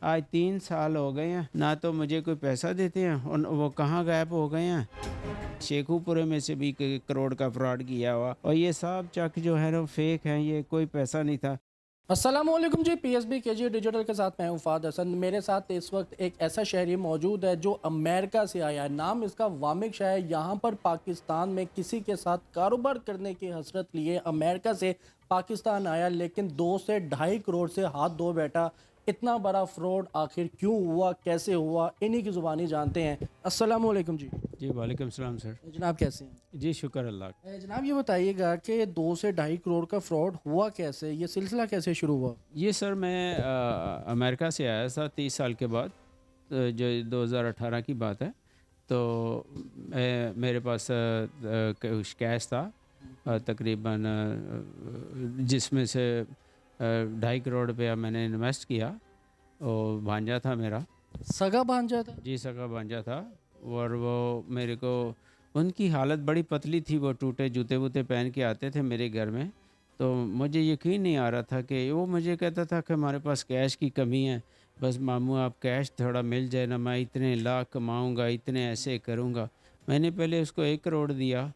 आज 3 साल हो गए हैं, ना तो मुझे कोई पैसा देते हैं और वो कहाँ गायब हो गए हैं। शेखुपुरे में से भी करोड़ का फ्रॉड किया हुआ, और ये सब चक जो है ना फेक है, ये कोई पैसा नहीं था। अस्सलामुअलैकुम जी। पीएसबी केजी डिजिटल के साथ मैं हूं फाद हसन। मेरे साथ इस वक्त एक ऐसा शहरी मौजूद है जो अमेरिका से आया है। नाम इसका वामिक शाह है। यहाँ पर पाकिस्तान में किसी के साथ कारोबार करने की हसरत लिए अमेरिका से पाकिस्तान आया, लेकिन 2 से 2.5 करोड़ से हाथ धो बैठा। इतना बड़ा फ्रॉड आखिर क्यों हुआ, कैसे हुआ, इन्हीं की ज़ुबानी जानते हैं। अस्सलामुअलैकुम जी। जी वालेकुम सलाम सर। जनाब कैसे हैं? जी शुक्र अल्लाह का। जनाब ये बताइएगा कि 2 से 2.5 करोड़ का फ्रॉड हुआ कैसे, ये सिलसिला कैसे शुरू हुआ? ये सर मैं अमेरिका से आया था 30 साल के बाद, जो 2018 की बात है। तो मेरे पास कुछ कैश था, तकरीबन जिसमें से 2.5 करोड़ रुपया मैंने इन्वेस्ट किया। और भांजा था मेरा। सगा भांजा था? जी सगा भांजा था। और वो मेरे को, उनकी हालत बड़ी पतली थी, वो टूटे जूते वूते पहन के आते थे मेरे घर में। तो मुझे यकीन नहीं आ रहा था कि वो मुझे कहता था कि हमारे पास कैश की कमी है, बस मामू आप कैश थोड़ा मिल जाए ना, मैं इतने लाख कमाऊंगा, इतने ऐसे करूंगा। मैंने पहले उसको 1 करोड़ दिया,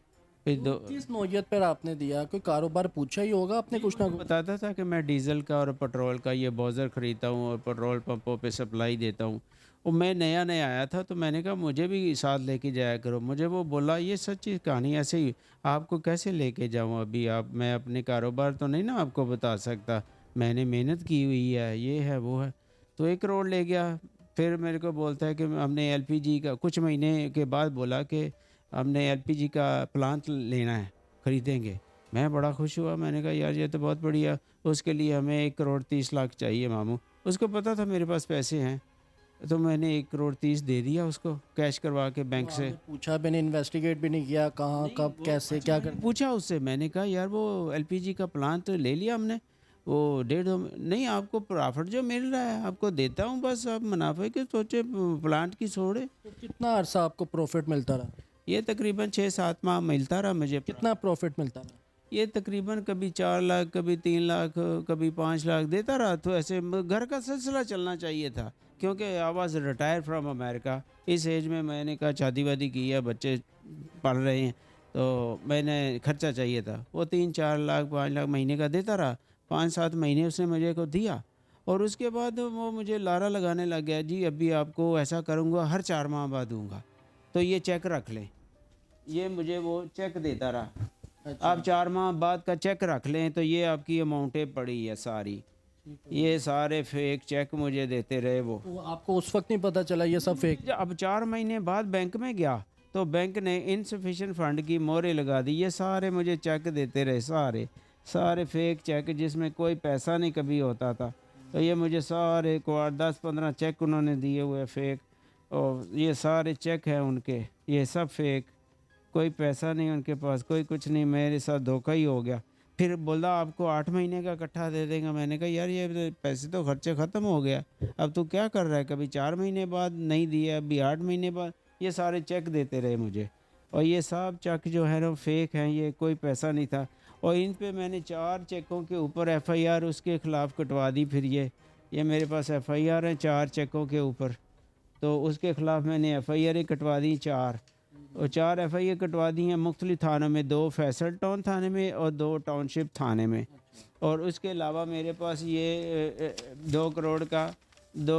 फिर तो दो। किस नौयत पर आपने दिया? कोई कारोबार पूछा ही होगा आपने कुछ ना कुछ। बताता था कि मैं डीज़ल का और पेट्रोल का ये बॉज़र ख़रीदता हूँ और पेट्रोल पंपों पे सप्लाई देता हूँ। और मैं नया नया आया था, तो मैंने कहा मुझे भी साथ लेके जाया करो। मुझे वो बोला ये सच्ची कहानी ऐसे ही, आपको कैसे लेके जाऊँ अभी, आप मैं अपने कारोबार तो नहीं ना आपको बता सकता, मैंने मेहनत की हुई है, ये है वो है। तो 1 करोड़ ले गया। फिर मेरे को बोलता है कि हमने एलपीजी का, कुछ महीने के बाद बोला कि हमने एलपीजी का प्लांट लेना है, ख़रीदेंगे। मैं बड़ा खुश हुआ, मैंने कहा यार ये तो बहुत बढ़िया। उसके लिए हमें 1 करोड़ 30 लाख चाहिए मामू। उसको पता था मेरे पास पैसे हैं, तो मैंने 1 करोड़ 30 दे दिया उसको, कैश करवा के तो बैंक से। आपने पूछा भी नहीं, इन्वेस्टिगेट भी नहीं किया कहाँ नहीं कब वो कैसे अच्छा, क्या मैंने करना है? पूछा उससे, मैंने कहा यार वो एलपीजी का प्लांट तो ले लिया हमने, वो 1.5 नहीं, आपको प्रॉफिट जो मिल रहा है आपको देता हूँ, बस आप मुनाफे के सोचे, प्लांट की छोड़े। तो कितना अरसा आपको प्रॉफिट मिलता रहा? ये तकरीबन 6-7 माह मिलता रहा मुझे। कितना प्रॉफिट मिलता रहा? ये तकरीबन कभी 4 लाख, कभी 3 लाख, कभी 5 लाख देता रहा। तो ऐसे घर का सिलसिला चलना चाहिए था, क्योंकि I was retire from America. इस एज में मैंने कहा शादी वादी की है, बच्चे पढ़ रहे हैं, तो मैंने खर्चा चाहिए था। वो 3-4 लाख 5 लाख महीने का देता रहा। 5-7 महीने उसने मुझे को दिया, और उसके बाद वो मुझे लारा लगाने लग गया, जी अभी आपको ऐसा करूँगा, हर 4 माह बाद दूंगा, तो ये चेक रख लें। ये मुझे वो चेक देता रहा, अच्छा। आप 4 माह बाद का चेक रख लें, तो ये आपकी अमाउंटें पड़ी है सारी। ये सारे फेक चेक मुझे देते रहे वो। तो आपको उस वक्त नहीं पता चला ये सब फेक? अब 4 महीने बाद बैंक में गया, तो बैंक ने इनसफिशिएंट फंड की मोहरें लगा दी। ये सारे मुझे चेक देते रहे, सारे सारे फेक चेक जिसमें कोई पैसा नहीं कभी होता था। तो ये मुझे सारे को 10-15 चेक उन्होंने दिए हुए फेक, और ये सारे चेक हैं उनके, ये सब फेक। कोई पैसा नहीं उनके पास, कोई कुछ नहीं, मेरे साथ धोखा ही हो गया। फिर बोला आपको 8 महीने का इकट्ठा दे देंगे। मैंने कहा यार ये पैसे तो खर्चे ख़त्म हो गया, अब तू क्या कर रहा है, कभी 4 महीने बाद नहीं दिया, अभी 8 महीने बाद। ये सारे चेक देते रहे मुझे, और ये सब चेक जो है ना फेक हैं, ये कोई पैसा नहीं था। और इन पे मैंने 4 चेकों के ऊपर एफआईआर उसके ख़िलाफ़ कटवा दी। फिर ये मेरे पास एफआईआर हैं 4 चेकों के ऊपर, तो उसके ख़िलाफ़ मैंने एफआईआर कटवा दी 4। और 4 एफआईआर कटवा दी हैं मुख्तलिफ थानों में, 2 फैसल टाउन थाने में और 2 टाउनशिप थाने में। और उसके अलावा मेरे पास ये 2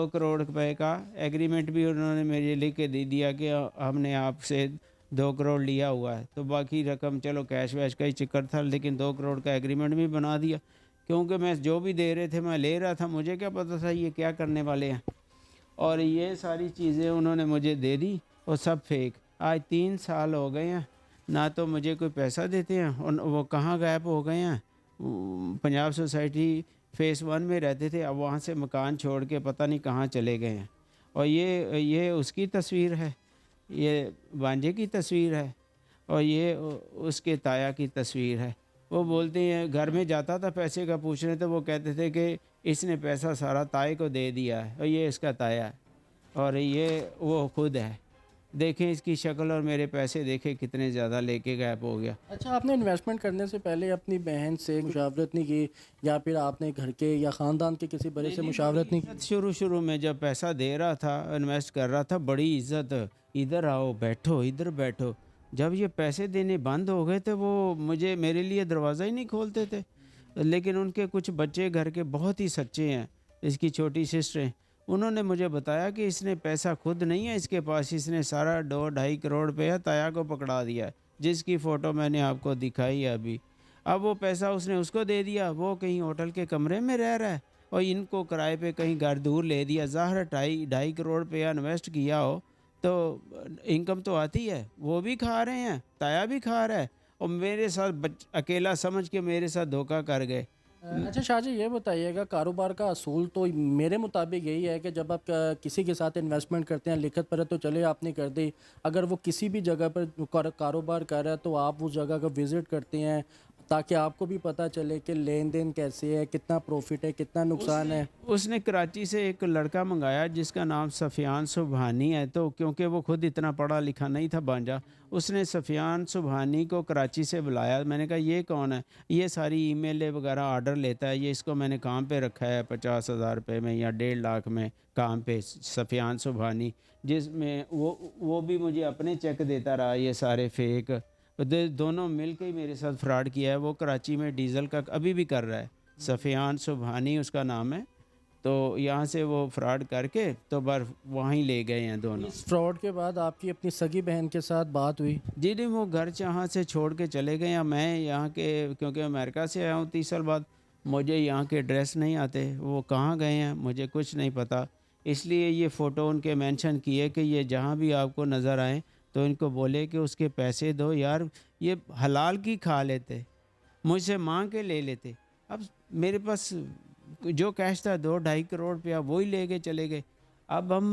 करोड़ रुपए का एग्रीमेंट भी उन्होंने मेरे लिख के दे दिया कि हमने आपसे 2 करोड़ लिया हुआ है। तो बाकी रकम चलो कैश वैश का ही चक्कर था, लेकिन 2 करोड़ का एग्रीमेंट भी बना दिया, क्योंकि मैं जो भी दे रहे थे मैं ले रहा था, मुझे क्या पता था ये क्या करने वाले हैं। और ये सारी चीज़ें उन्होंने मुझे दे दी, और सब फेक। आज 3 साल हो गए हैं, ना तो मुझे कोई पैसा देते हैं, और वो कहाँ गायब हो गए हैं। पंजाब सोसाइटी फ़ेस 1 में रहते थे, अब वहाँ से मकान छोड़ के पता नहीं कहाँ चले गए हैं। और ये उसकी तस्वीर है, ये भांजे की तस्वीर है, और ये उसके ताया की तस्वीर है। वो बोलते हैं, घर में जाता था पैसे का पूछने, तो वो कहते थे कि इसने पैसा सारा ताए को दे दिया है, और ये इसका ताया है, और ये वो खुद है। देखें इसकी शक्ल और मेरे पैसे देखें कितने ज़्यादा लेके गायब हो गया। अच्छा, आपने इन्वेस्टमेंट करने से पहले अपनी बहन से मुशावरत नहीं की, या फिर आपने घर के या ख़ानदान के किसी बड़े से मुशावरत नहीं की? शुरू में जब पैसा दे रहा था, इन्वेस्ट कर रहा था, बड़ी इज्जत, इधर आओ बैठो, इधर बैठो। जब ये पैसे देने बंद हो गए थे, वो मुझे मेरे लिए दरवाज़ा ही नहीं खोलते थे। लेकिन उनके कुछ बच्चे घर के बहुत ही सच्चे हैं, इसकी छोटी सिस्टर, उन्होंने मुझे बताया कि इसने पैसा खुद नहीं है इसके पास, इसने सारा 2-2.5 करोड़ रुपया ताया को पकड़ा दिया है, जिसकी फ़ोटो मैंने आपको दिखाई है अभी। अब वो पैसा उसने उसको दे दिया, वो कहीं होटल के कमरे में रह रहा है और इनको किराए पे कहीं घर दूर ले दिया। ज़ाहिर है 2.5 करोड़ रुपया इन्वेस्ट किया हो तो इनकम तो आती है, वो भी खा रहे हैं, ताया भी खा रहा है और मेरे साथ अकेला समझ के मेरे साथ धोखा कर गए। अच्छा शाहजी, ये बताइएगा, कारोबार का असूल तो मेरे मुताबिक यही है कि जब आप किसी के साथ इन्वेस्टमेंट करते हैं, लिखत पर तो चले आपने कर दी, अगर वो किसी भी जगह पर कारोबार कर रहा है तो आप उस जगह का विज़िट करते हैं ताकि आपको भी पता चले कि लेन देन कैसे है, कितना प्रॉफिट है, कितना नुकसान है। उसने कराची से एक लड़का मंगाया जिसका नाम सफ़ियान सुबहानी है, तो क्योंकि वो खुद इतना पढ़ा लिखा नहीं था भांजा, उसने सफ़ियान सुबहानी को कराची से बुलाया। मैंने कहा ये कौन है? ये सारी ईमेल वगैरह ऑर्डर लेता है, ये इसको मैंने काम पे रखा है 50,000 रुपये में या 1.5 लाख में काम पे, सफ़ियान सुबहानी, जिसमें वो भी मुझे अपने चेक देता रहा, ये सारे फेक दोनों मिल के ही मेरे साथ फ्रॉड किया है। वो कराची में डीज़ल का अभी भी कर रहा है, सफ़ियान सुबहानी उसका नाम है। तो यहाँ से वो फ्रॉड करके तो बार वहीं ले गए हैं दोनों। इस फ्रॉड के बाद आपकी अपनी सगी बहन के साथ बात हुई? जी नहीं, वो घर यहाँ से छोड़ के चले गए हैं। मैं यहाँ के, क्योंकि अमेरिका से आया हूँ 30 साल बाद, मुझे यहाँ के एड्रेस नहीं आते, वो कहाँ गए हैं मुझे कुछ नहीं पता। इसलिए ये फ़ोटो उनके मेंशन किए कि ये जहाँ भी आपको नज़र आए तो इनको बोले कि उसके पैसे दो। यार ये हलाल की खा लेते, मुझसे मांग के ले लेते। अब मेरे पास जो कैश था 2-2.5 करोड़ रुपया, वही ले के चले गए। अब हम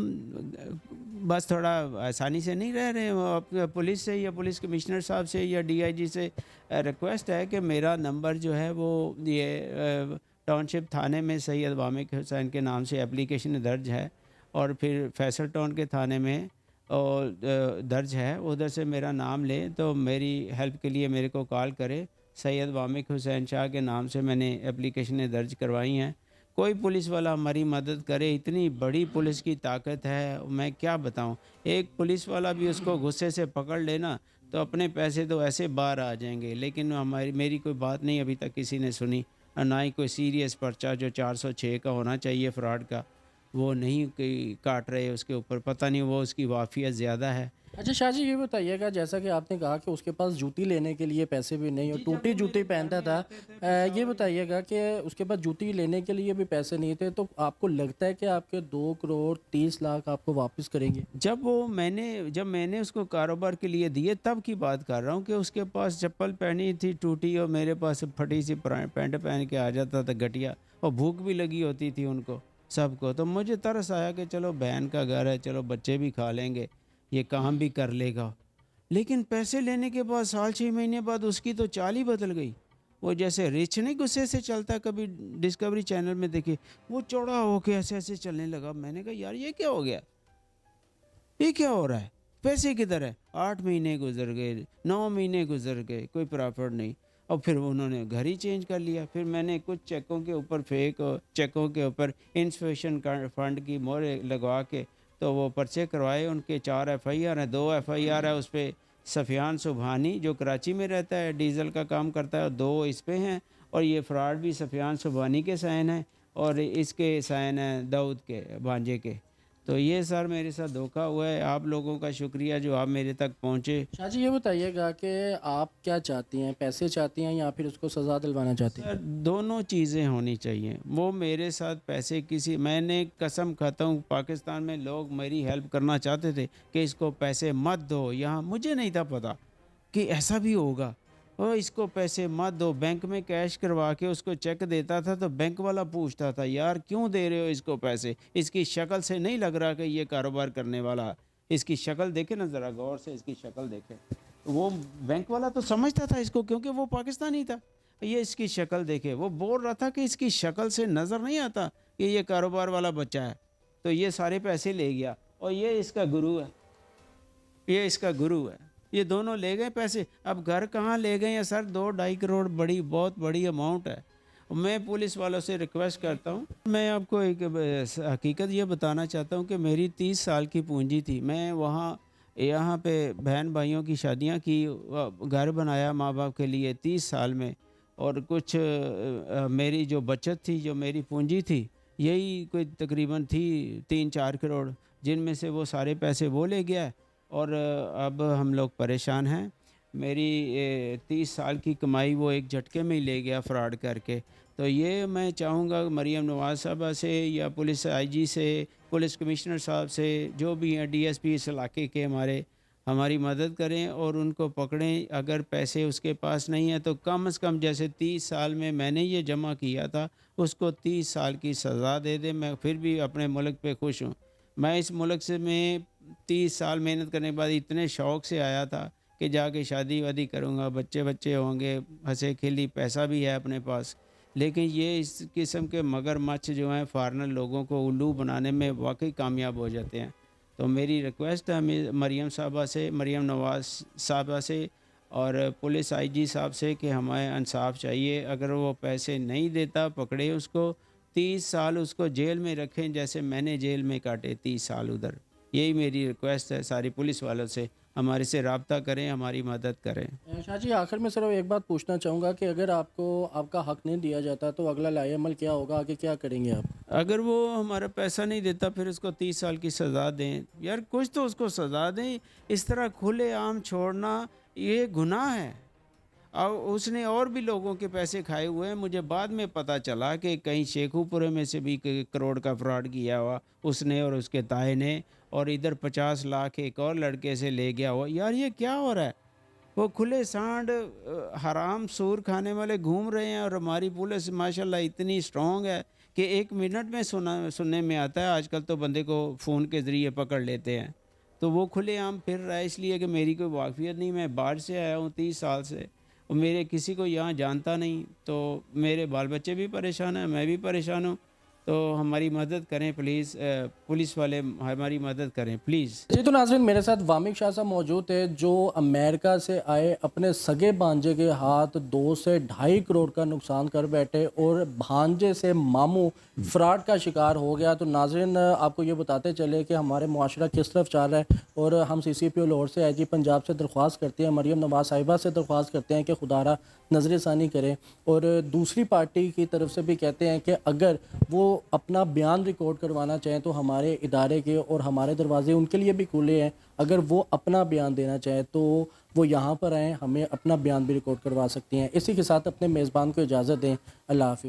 बस थोड़ा आसानी से नहीं रह रहे हैं। अब पुलिस से या पुलिस कमिश्नर साहब से या डीआईजी से रिक्वेस्ट है कि मेरा नंबर जो है वो ये टाउनशिप थाने में सैयद वामिक हुसैन के नाम से एप्लीकेशन दर्ज है और फिर फैसल टाउन के थाने में और दर्ज है, उधर से मेरा नाम ले तो मेरी हेल्प के लिए मेरे को कॉल करे। सैयद वामिक हुसैन शाह के नाम से मैंने एप्लीकेशनें दर्ज करवाई हैं। कोई पुलिस वाला हमारी मदद करे, इतनी बड़ी पुलिस की ताकत है, मैं क्या बताऊं। एक पुलिस वाला भी उसको गुस्से से पकड़ लेना तो अपने पैसे तो ऐसे बाहर आ जाएंगे, लेकिन मेरी कोई बात नहीं अभी तक किसी ने सुनी, और ना ही कोई सीरियस पर्चा जो 406 का होना चाहिए फ्रॉड का, वो नहीं कोई काट रहे उसके ऊपर। पता नहीं वो उसकी वाफियत ज़्यादा है। अच्छा शाहजी, ये बताइएगा, जैसा कि आपने कहा कि उसके पास जूती लेने के लिए पैसे भी नहीं और टूटी जूती पहनता था, ये बताइएगा कि उसके पास जूती लेने के लिए भी पैसे नहीं थे, तो आपको लगता है कि आपके 2 करोड़ 30 लाख आपको वापस करेंगे? जब मैंने उसको कारोबार के लिए दिए तब की बात कर रहा हूँ कि उसके पास चप्पल पहनी थी टूटी और मेरे पास फटी सी पैंट पहन के आ जाता था घटिया, और भूख भी लगी होती थी उनको सबको। तो मुझे तरस आया कि चलो बहन का घर है, चलो बच्चे भी खा लेंगे, ये काम भी कर लेगा। लेकिन पैसे लेने के बाद 6-6 महीने बाद उसकी तो चाल ही बदल गई। वो जैसे रिच नहीं गुस्से से चलता, कभी डिस्कवरी चैनल में देखे, वो चौड़ा होके ऐसे ऐसे चलने लगा। मैंने कहा यार ये क्या हो गया, ये क्या हो रहा है, पैसे किधर है? 8 महीने गुजर गए, 9 महीने गुजर गए, कोई प्रॉफिट नहीं। और फिर उन्होंने घर ही चेंज कर लिया। फिर मैंने कुछ चेकों के ऊपर फेक चेकों के ऊपर इंसफिशिएंट फंड की मोहर लगवा के तो वो पर्चे करवाए। उनके 4 एफआईआर हैं, 2 एफआईआर है उस पर सफ़ियान सुबहानी जो कराची में रहता है, डीज़ल का काम करता है, और 2 इस पे हैं। और ये फ्रॉड भी सफ़ियान सुबहानी के साइन है और इसके साइन हैं दाऊद के भांजे के। तो ये सर मेरे साथ धोखा हुआ है। आप लोगों का शुक्रिया जो आप मेरे तक पहुँचे। शाहजी, ये बताइएगा कि आप क्या चाहती हैं, पैसे चाहती हैं या फिर उसको सज़ा दिलवाना चाहती हैं? सर दोनों चीज़ें होनी चाहिए। वो मेरे साथ पैसे मैंने कसम खाता हूँ, पाकिस्तान में लोग मेरी हेल्प करना चाहते थे कि इसको पैसे मत दो। यहाँ मुझे नहीं था पता कि ऐसा भी होगा। और इसको पैसे मत दो, बैंक में कैश करवा के उसको चेक देता था तो बैंक वाला पूछता था यार क्यों दे रहे हो इसको पैसे, इसकी शक्ल से नहीं लग रहा कि ये कारोबार करने वाला है। इसकी शक्ल देखे ना ज़रा गौर से, इसकी शक्ल देखे। वो बैंक वाला तो समझता था इसको क्योंकि वो पाकिस्तानी था। ये इसकी शक्ल देखे, वो बोल रहा था कि इसकी शक्ल से नज़र नहीं आता कि ये कारोबार वाला बच्चा है। तो ये सारे पैसे ले गया और ये इसका गुरु है। ये इसका गुरु है। ये दोनों ले गए पैसे, अब घर कहाँ ले गए हैं सर? 2-2.5 करोड़ बहुत बड़ी अमाउंट है। मैं पुलिस वालों से रिक्वेस्ट करता हूँ, मैं आपको एक हकीकत ये बताना चाहता हूँ कि मेरी 30 साल की पूंजी थी। मैं वहाँ यहाँ पे बहन भाइयों की शादियाँ की, घर बनाया माँ बाप के लिए 30 साल में, और कुछ मेरी जो बचत थी, जो मेरी पूंजी थी, यही कोई तकरीबन थी 3-4 करोड़, जिनमें से वो सारे पैसे वो ले गया। और अब हम लोग परेशान हैं। मेरी 30 साल की कमाई वो एक झटके में ही ले गया फ्रॉड करके। तो ये मैं चाहूँगा मरीम नवाज़ साहबा से या पुलिस आईजी से, पुलिस कमिश्नर साहब से, जो भी हैं डीएसपी इस इलाके के, हमारी मदद करें और उनको पकड़ें। अगर पैसे उसके पास नहीं है तो कम से कम, जैसे 30 साल में मैंने ये जमा किया था, उसको 30 साल की सज़ा दे दें। मैं फिर भी अपने मुल्क पे खुश हूँ। मैं इस मुल्क से मैं 30 साल मेहनत करने के बाद इतने शौक़ से आया था कि जाके शादी वादी करूँगा, बच्चे होंगे, हंसे खेली, पैसा भी है अपने पास। लेकिन ये इस किस्म के मगरमच्छ जो हैं, फॉरेनर लोगों को उल्लू बनाने में वाकई कामयाब हो जाते हैं। तो मेरी रिक्वेस्ट है मरीम साहबा से, मरीम नवाज़ साहबा से और पुलिस आईजी साहब से कि हमें इंसाफ चाहिए। अगर वो पैसे नहीं देता, पकड़े उसको, 30 साल उसको जेल में रखें, जैसे मैंने जेल में काटे 30 साल उधर। यही मेरी रिक्वेस्ट है सारी पुलिस वालों से, हमारे से रब्ता करें, हमारी मदद करें। शाह जी, आखिर में सिर्फ एक बात पूछना चाहूँगा कि अगर आपको आपका हक नहीं दिया जाता तो अगला लाएअमल क्या होगा, आगे क्या करेंगे आप? अगर वो हमारा पैसा नहीं देता, फिर उसको 30 साल की सज़ा दें। यार कुछ तो उसको सज़ा दें। इस तरह खुलेआम छोड़ना ये गुनाह है। और उसने और भी लोगों के पैसे खाए हुए हैं। मुझे बाद में पता चला कि कहीं शेखुपुरे में से भी करोड़ का फ्रॉड किया हुआ उसने और उसके ताए ने, और इधर 50 लाख एक और लड़के से ले गया हुआ। यार ये क्या हो रहा है? वो खुले सांड हराम सूर खाने वाले घूम रहे हैं, और हमारी पुलिस माशाल्लाह इतनी स्ट्रॉन्ग है कि 1 मिनट में सुनने में आता है। आजकल तो बंदे को फ़ोन के ज़रिए पकड़ लेते हैं। तो वो खुलेआम फिर रहा है, इसलिए कि मेरी कोई वाक़फ़ियत नहीं। मैं बाहर से आया हूँ 30 साल से, और मेरे किसी को यहाँ जानता नहीं। तो मेरे बाल बच्चे भी परेशान हैं, मैं भी परेशान हूँ। तो हमारी मदद करें प्लीज़, पुलिस वाले हमारी मदद करें प्लीज़। जी, तो नाज़रीन, मेरे साथ वामिक शाह साहब मौजूद है, जो अमेरिका से आए, अपने सगे भांजे के हाथ 2 से 2.5 करोड़ का नुकसान कर बैठे और भांजे से मामू फ्रॉड का शिकार हो गया। तो नाज़रीन, आपको ये बताते चले कि हमारे मुआशरा किस तरफ चल रहा है, और हम CCPO लाहौर से आईजी पंजाब से दरख्वास्त करते हैं, मरीम नवाज़ साहिबा से दरख्वास्त करते हैं कि खुदारा नज़रसानी करें, और दूसरी पार्टी की तरफ से भी कहते हैं कि अगर वो अपना बयान रिकॉर्ड करवाना चाहें तो हमारे इदारे के और हमारे दरवाजे उनके लिए भी खुले हैं। अगर वो अपना बयान देना चाहें तो वो यहाँ पर आएँ, हमें अपना बयान भी रिकॉर्ड करवा सकती हैं। इसी के साथ अपने मेज़बान को इजाज़त दें। अल्लाह हाफ़िज़।